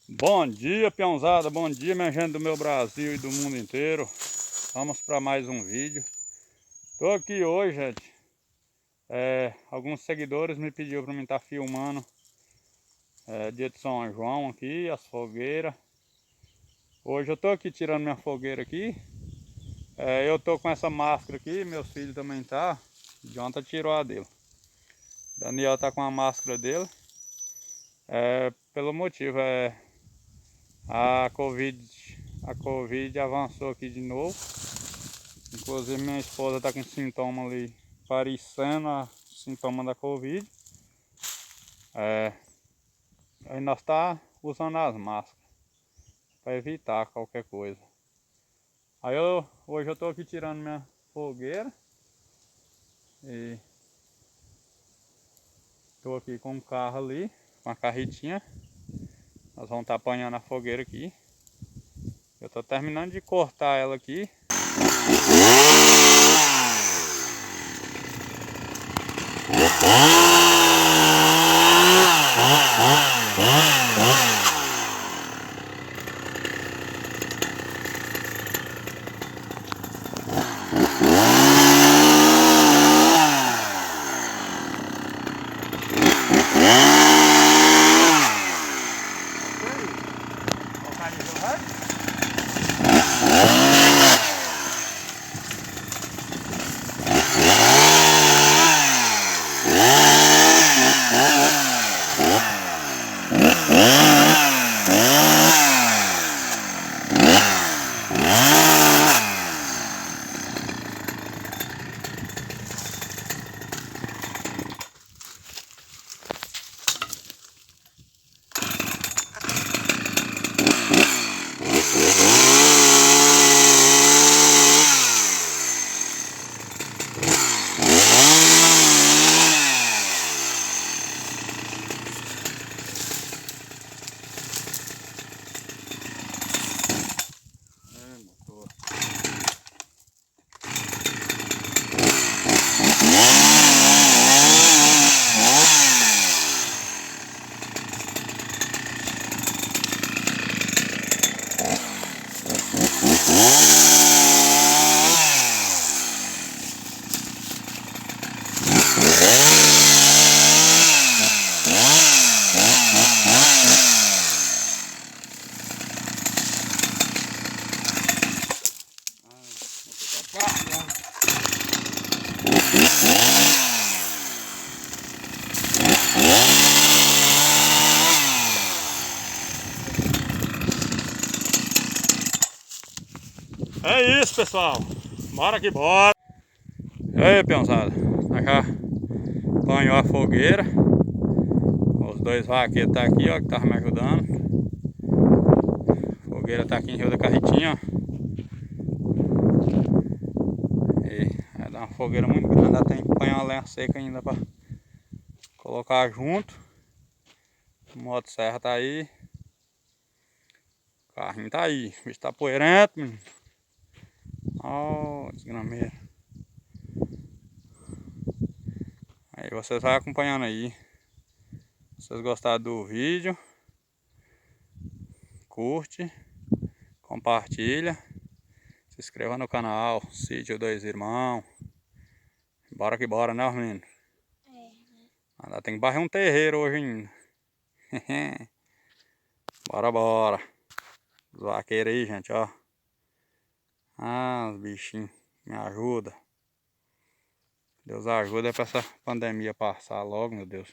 Bom dia, peãozada, bom dia, minha gente do meu Brasil e do mundo inteiro. Vamos para mais um vídeo. Tô aqui hoje, gente. Alguns seguidores me pediram para mim estar filmando dia de São João aqui, as fogueiras. Hoje eu tô aqui tirando minha fogueira aqui. Eu tô com essa máscara aqui, meus filhos também tá. Jonathan tirou a dele. Daniel tá com a máscara dele. Pelo motivo a Covid avançou aqui de novo. Inclusive minha esposa está com sintoma ali parecendo a sintoma da Covid. Aí nós tá usando as máscaras para evitar qualquer coisa. Hoje eu tô aqui tirando minha fogueira e tô aqui com um carro ali, com a carretinha. Nós vamos estar apanhando a fogueira aqui. Eu tô terminando de cortar ela aqui. É isso, pessoal. Bora que bora. E aí, peãozada. Já apanhou a fogueira. Os dois vaqueiros tá aqui, ó, que estavam me ajudando. A fogueira tá aqui em Rio da Carretinha, ó. E vai dar uma fogueira muito grande. Ainda tem que apanhar uma lenha seca ainda pra colocar junto. O motosserra tá aí. O carrinho tá aí. O bicho tá poeirento, menino. Ó, desgrameiro. Aí vocês vão acompanhando aí. Se vocês gostaram do vídeo, curte, compartilha, se inscreva no canal Sítio Dois Irmãos. Bora que bora, né, menino? Ainda tem que barrer um terreiro hoje ainda. Bora, bora. Os vaqueiros aí, gente, ó. Ah, os bichinhos. Me ajuda. Deus ajuda pra essa pandemia passar logo, meu Deus.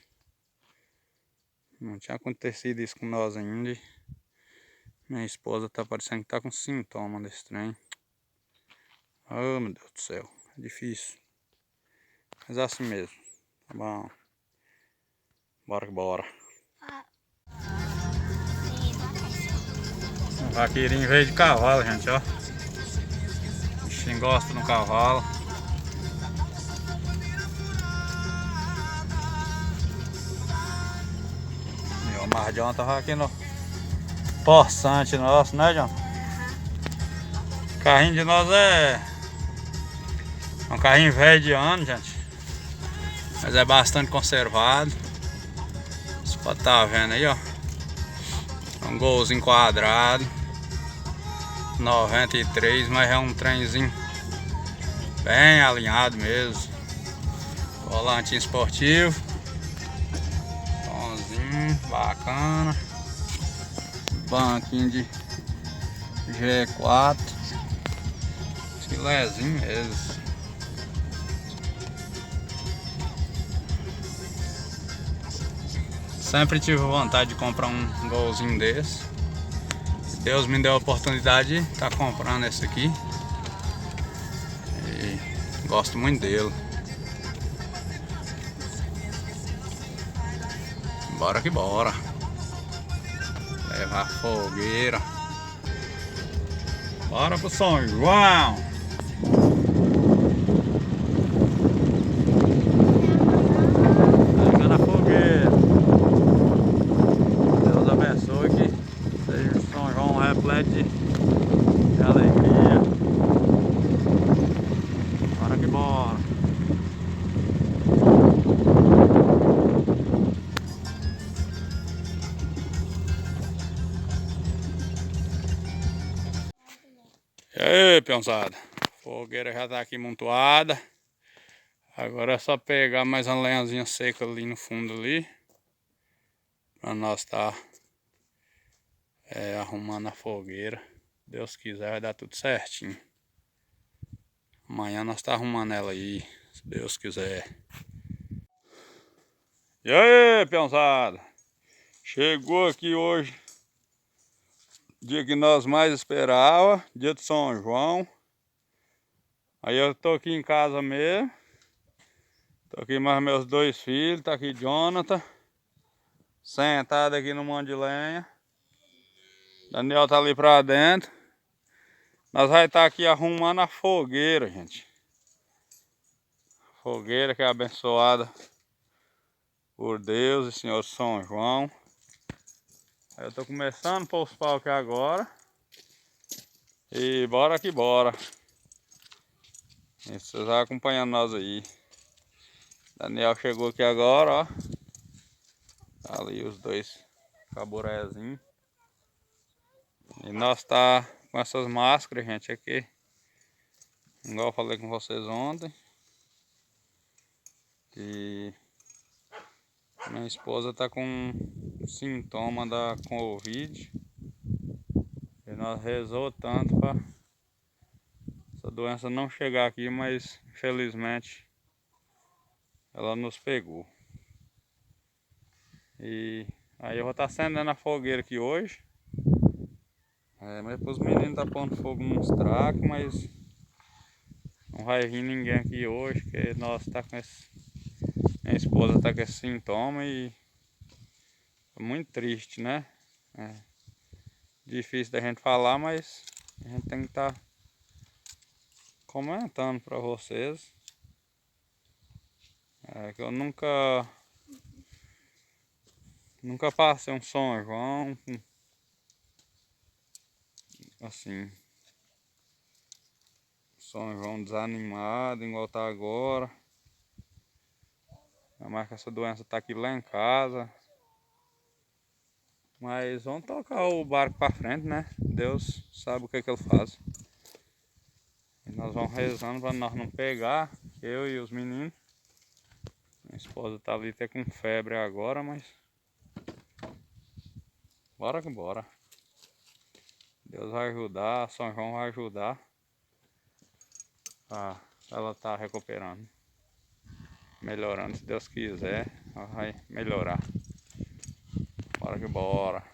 Não tinha acontecido isso com nós ainda. Minha esposa tá parecendo que tá com sintoma desse trem. Oh, meu Deus do céu. É difícil. Mas é assim mesmo. Tá bom. Bora que bora. Um vaqueirinho veio de cavalo, gente, ó. O bichinho gosta no cavalo. E o Marjão tava aqui no poçante nosso, né, João? O carrinho de nós é um carrinho velho de ano, gente. Mas é bastante conservado. Você pode estar vendo aí, ó. Um golzinho quadrado. 93, mas é um trenzinho bem alinhado mesmo. Volantinho esportivo. Somzinho bacana. Banquinho de G4. Filézinho mesmo. Sempre tive vontade de comprar um golzinho desse. Deus me deu a oportunidade de estar comprando esse aqui. E gosto muito dele. Bora que bora. Levar fogueira. Bora pro São João. Pega na fogueira. Deus abençoe que seja o São João repleto de alegria. Bora que bora. E aí, peãozada, a fogueira já tá aqui montuada. Agora é só pegar mais uma lenhazinha seca ali no fundo ali, pra nós estar arrumando a fogueira. Deus quiser vai dar tudo certinho. Amanhã nós tá arrumando ela aí, se Deus quiser. E aí, peãozada, chegou aqui hoje, dia que nós mais esperava, dia de São João. Aí eu tô aqui em casa mesmo. Tô aqui mais meus dois filhos, tá aqui Jonathan, sentado aqui no monte de lenha. Daniel tá ali pra dentro. Nós vai estar aqui arrumando a fogueira, gente. Fogueira que é abençoada por Deus e Senhor São João. Aí eu tô começando a pôr os pau aqui agora. E bora que bora. E vocês vão acompanhando nós aí. Daniel chegou aqui agora, ó. Tá ali os dois caburézinhos. E nós tá com essas máscaras, gente, aqui. Igual eu falei com vocês ontem. E minha esposa tá com sintoma da Covid. E nós rezou tanto para essa doença não chegar aqui, mas infelizmente ela nos pegou. E aí eu vou estar acendendo a fogueira aqui hoje. Mas para os meninos tá pondo fogo nos tracos, mas não vai vir ninguém aqui hoje, porque nós tá com esse. Minha esposa tá com esse sintoma e é muito triste, né? É difícil da gente falar, mas a gente tem que estar comentando para vocês. Que eu nunca passei um São João assim, São João desanimado igual tá agora. Mas que essa doença tá aqui lá em casa. Mas vamos tocar o barco para frente, né? Deus sabe o que ele faz. E nós vamos rezando para nós não pegar, eu e os meninos. Minha esposa tá ali até com febre agora, mas bora que bora. Deus vai ajudar, São João vai ajudar. Ela tá recuperando, melhorando, se Deus quiser, ela vai melhorar. Bora que bora.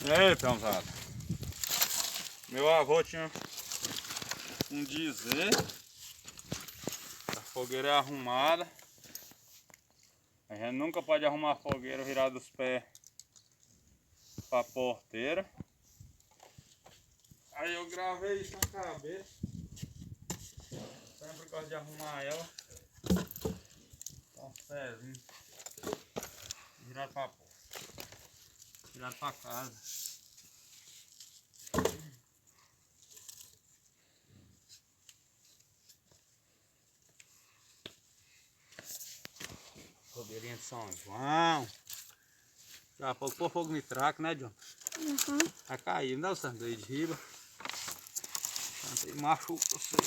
E aí, peãozada, meu avô tinha um dizer fogueira é arrumada. A gente nunca pode arrumar a fogueira virada os pés para a porteira. Aí eu gravei isso na cabeça. Sempre gosto de arrumar ela. Com os pezinhos virado para a porta. Virado para casa. Fogueirinha de São João. Daqui a pouco pôr fogo no traque, né, John? Uhum. Vai cair, não dá o sangue de riba. Aí machuca você.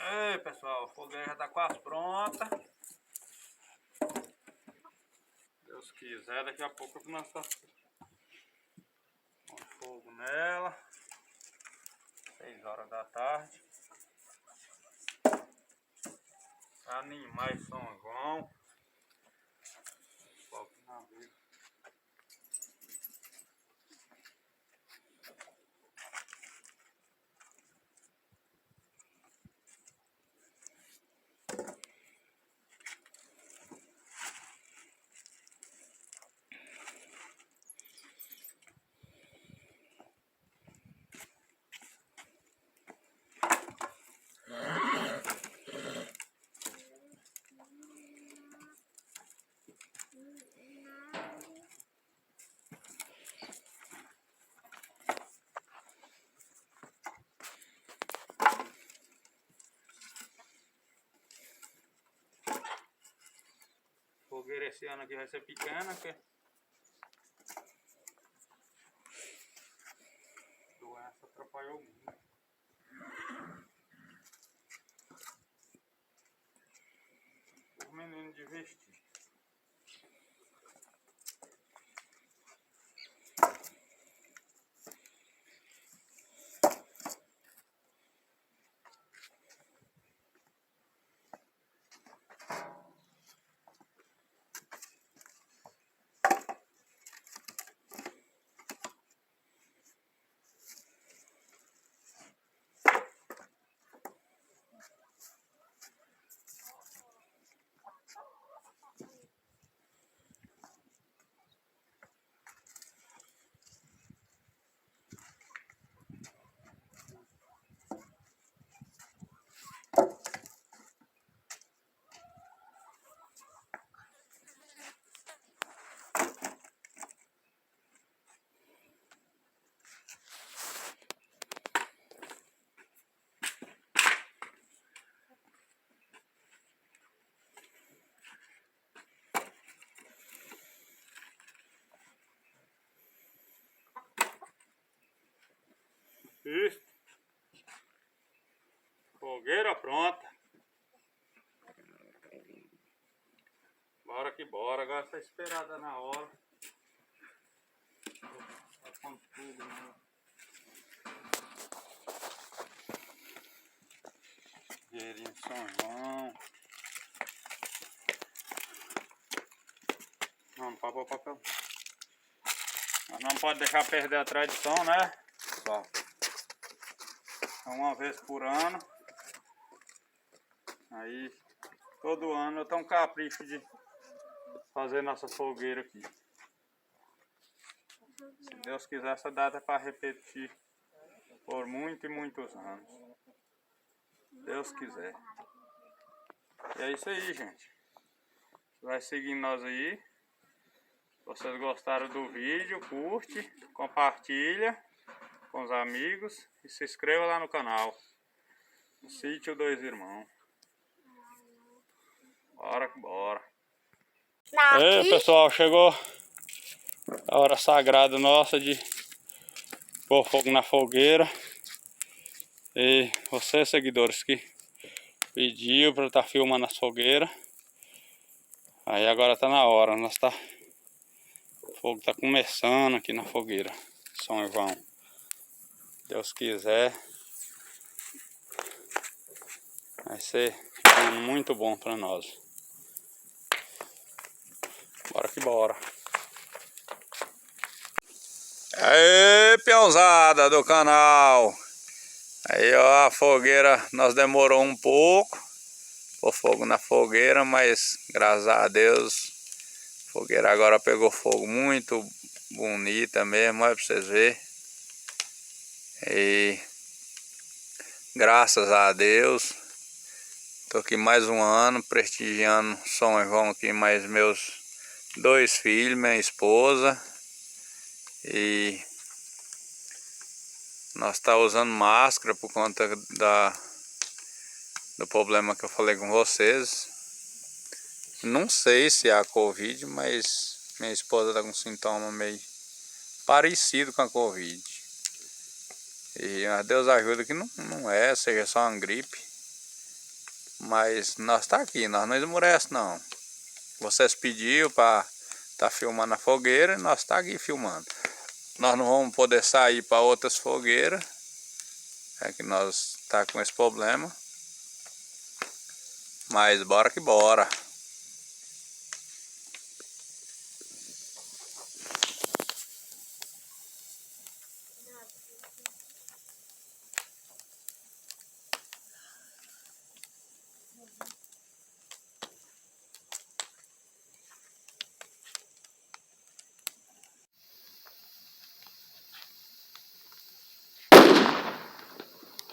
Ei, pessoal, a fogueira já tá quase pronta. Deus quiser, daqui a pouco nós estamos com fogo nela. 6 horas da tarde. Animais São João. Fogo na vida. Fogueira esse ano aqui vai ser pequena, porque a doença atrapalhou muito. O menino de vestir. Isso. Fogueira pronta. Bora que bora. Agora está esperada na hora. Tá com tudo, né? Fogueirinha de São João. Não pode pôr papel. Mas não pode deixar perder a tradição, né? Só. Uma vez por ano. Aí todo ano eu tenho um capricho de fazer nossa fogueira aqui. Se Deus quiser, essa data é para repetir por muitos e muitos anos. Deus quiser. E é isso aí, gente. Vai seguindo nós aí. Se vocês gostaram do vídeo, curte, compartilha com os amigos e se inscreva lá no canal. No Sítio Dois Irmãos. Bora que bora. Ei, pessoal, chegou a hora sagrada nossa de pôr fogo na fogueira. E vocês, seguidores, que pediu para eu estar filmando as fogueiras. Aí agora tá na hora, o fogo tá começando aqui na fogueira São João. Deus quiser, vai ser sendo muito bom para nós. Bora que bora. Aê, peãozada do canal. Aí ó, a fogueira, nós demorou um pouco pôr fogo na fogueira, mas graças a Deus a fogueira agora pegou fogo muito bonita mesmo, olha pra vocês verem. E graças a Deus, tô aqui mais um ano prestigiando São João aqui, mais meus 2 filhos, minha esposa. E nós tá usando máscara por conta do problema que eu falei com vocês. Não sei se é a Covid, mas minha esposa tá com sintoma meio parecido com a Covid. E Deus ajuda que não é, seja só uma gripe. Mas nós tá aqui, nós não esmurece não. Vocês pediram para tá filmando a fogueira e nós tá aqui filmando. Nós não vamos poder sair para outras fogueiras, é que nós tá com esse problema. Mas bora que bora.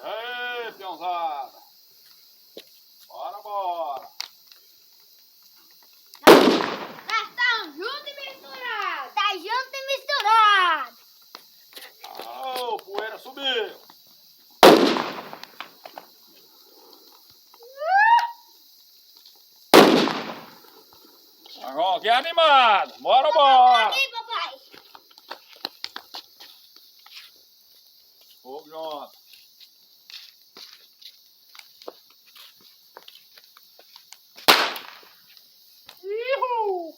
Ei, peãozada! Bora, bora! Nós estamos juntos e misturados. Tá junto e misturado. Oh, poeira subiu! Agora que animado! Bora, bora! Aqui, papai. Fogo, Jonathan! Uhul.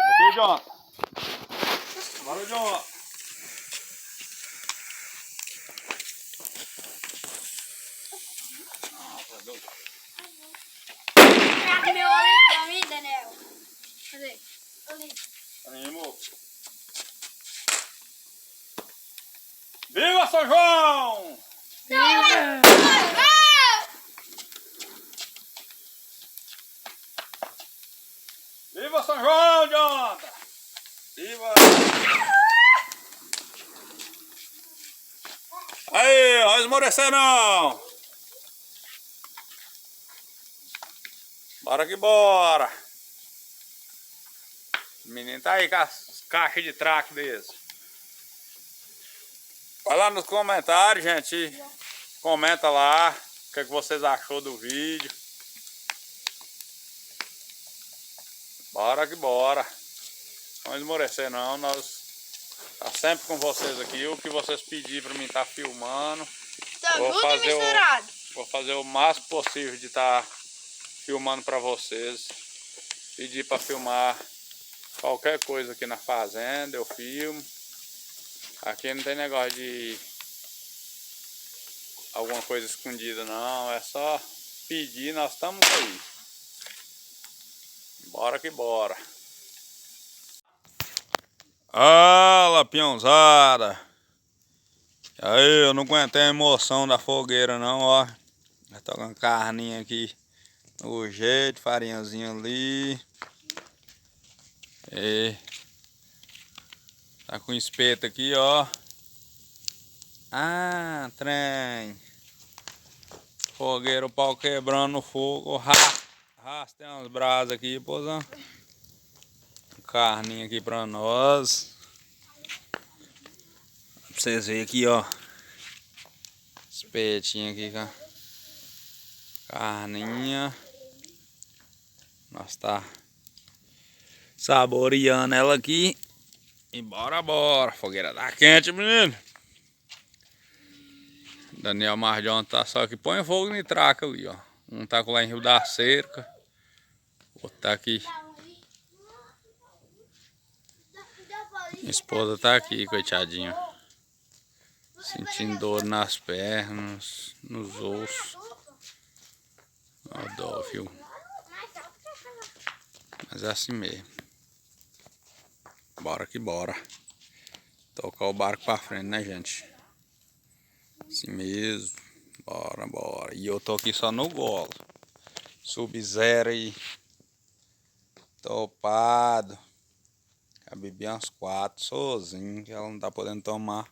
Aqui, Jonathan! Bora, Jonathan! Traga meu óleo pra mim, Daniel. Cadê? Ali. Animo! Viva São João! Viva São João, Jonathan! Viva! Aí, ó, esmorecer não! Bora que bora! O menino tá aí com as caixas de traque desse. Vai lá nos comentários, gente. Comenta lá o que vocês achou do vídeo. Bora que bora. Não esmorecer não, nós tá sempre com vocês aqui. O que vocês pedirem pra mim tá filmando. Vou fazer o máximo possível de estar filmando pra vocês. Pedir pra filmar qualquer coisa aqui na fazenda, eu filmo. Aqui não tem negócio de alguma coisa escondida não, é só pedir, nós estamos aí. Bora que bora. Fala, peãozada. Aí, eu não aguentei a emoção da fogueira não, ó. Já tô com carninha aqui no jeito, farinhazinha ali. E tá com espeto aqui, ó. Ah, trem. Fogueira, o pau quebrando no fogo. Tem umas brasas aqui, pozão. Carninha aqui pra nós. Pra vocês verem aqui, ó. Espetinho aqui, cara. Carninha. Nós tá saboreando ela aqui. E bora, bora. Fogueira tá quente, menino. Daniel Marjão tá só que põe fogo no traca ali, ó. Um tá lá em Rio da Cerca. O outro tá aqui Minha esposa tá aqui, coitadinha. Sentindo dor nas pernas, nos ossos. Ó, dó, viu? Mas é assim mesmo. Bora que bora. Tocar o barco pra frente, né, gente? Assim mesmo. Bora, bora. E eu tô aqui só no golo. Sub-zero aí. Topado. Já bebi umas 4 sozinho, que ela não tá podendo tomar.